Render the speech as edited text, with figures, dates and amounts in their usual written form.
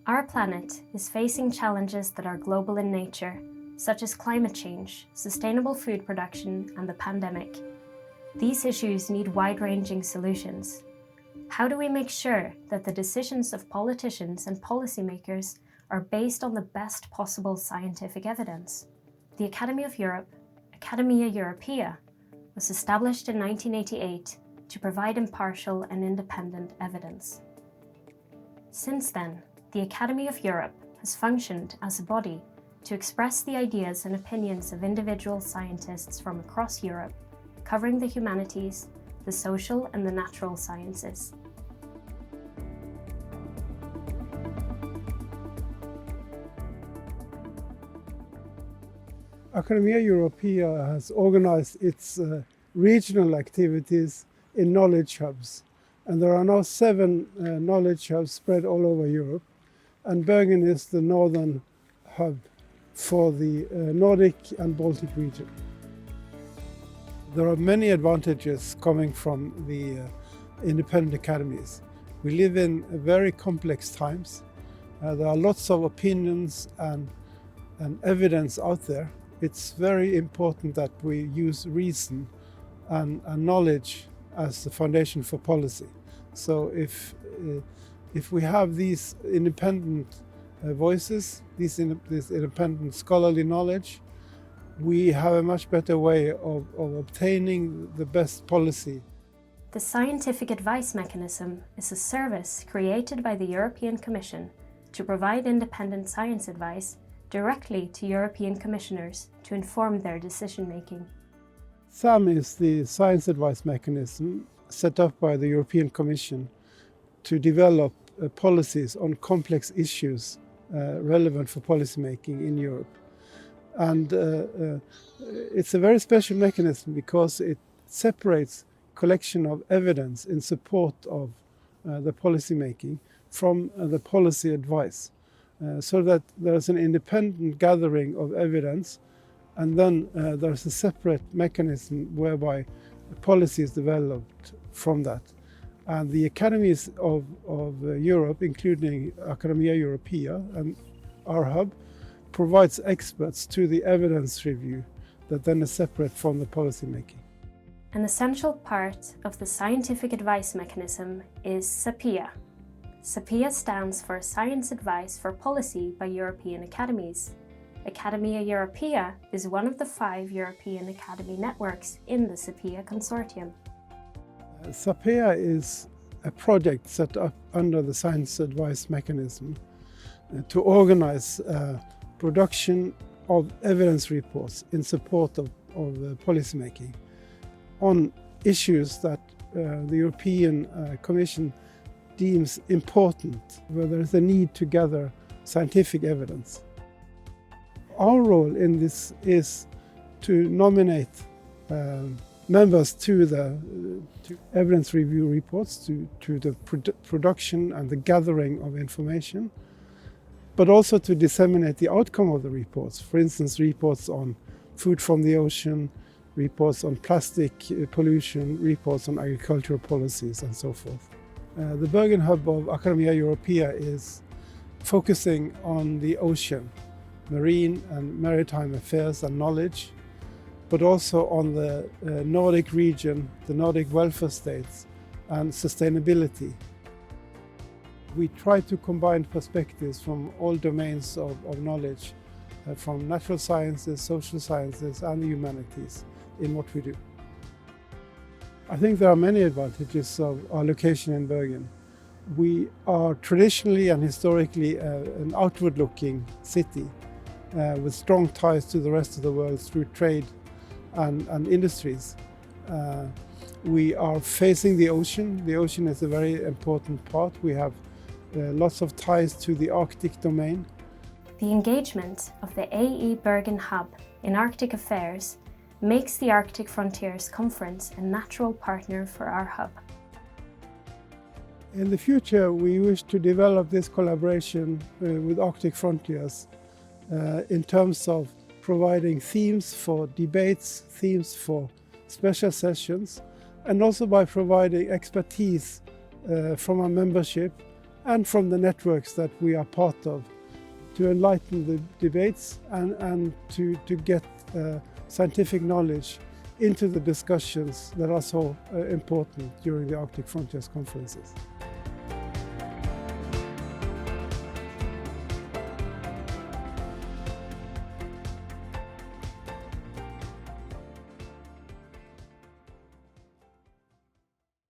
Our planet is facing challenges that are global in nature, such as climate change, sustainable food production, and the pandemic. These issues need wide-ranging solutions. How do we make sure that the decisions of politicians and policymakers are based on the best possible scientific evidence? The Academy of Europe, Academia Europaea, was established in 1988 to provide impartial and independent evidence. Since then, the Academy of Europe has functioned as a body to express the ideas and opinions of individual scientists from across Europe, covering the humanities, the social and the natural sciences. Academia Europaea has organized its regional activities in knowledge hubs. And there are now 7 knowledge hubs spread all over Europe. And Bergen is the northern hub for the Nordic and Baltic region. There are many advantages coming from the independent academies. We live in very complex times. There are lots of opinions and evidence out there. It's very important that we use reason and knowledge as the foundation for policy. So if we have these independent voices, this independent scholarly knowledge, we have a much better way of obtaining the best policy. The Scientific Advice Mechanism is a service created by the European Commission to provide independent science advice directly to European Commissioners to inform their decision-making. SAM is the science advice mechanism set up by the European Commission to develop policies on complex issues relevant for policymaking in Europe. And it's a very special mechanism because it separates collection of evidence in support of the policymaking from the policy advice, so that there's an independent gathering of evidence, and then there's a separate mechanism whereby policy is developed from that. And the academies of Europe, including Academia Europaea and our hub, provides experts to the evidence review that then is separate from the policy making. An essential part of the scientific advice mechanism is SAPEA. SAPEA stands for Science Advice for Policy by European Academies. Academia Europaea is one of the 5 European Academy networks in the SAPEA consortium. SAPEA is a project set up under the Science Advice Mechanism to organize production of evidence reports in support of policymaking on issues that the European Commission deems important, where there is a need to gather scientific evidence. Our role in this is to nominate members to the evidence review reports, to the production and the gathering of information, but also to disseminate the outcome of the reports. For instance, reports on food from the ocean, reports on plastic pollution, reports on agricultural policies, and so forth. The Bergen Hub of Academia Europaea is focusing on the ocean, marine and maritime affairs and knowledge, but also on the Nordic region, the Nordic welfare states, and sustainability. We try to combine perspectives from all domains of knowledge, from natural sciences, social sciences, and the humanities in what we do. I think there are many advantages of our location in Bergen. We are traditionally and historically an outward-looking city with strong ties to the rest of the world through trade and industries. We are facing the ocean. The ocean is a very important part. We have lots of ties to the Arctic domain. The engagement of the AE-Bergen Hub in Arctic affairs makes the Arctic Frontiers Conference a natural partner for our hub. In the future, we wish to develop this collaboration with Arctic Frontiers in terms of providing themes for debates, themes for special sessions, and also by providing expertise from our membership and from the networks that we are part of, to enlighten the debates and to get scientific knowledge into the discussions that are so important during the Arctic Frontiers conferences.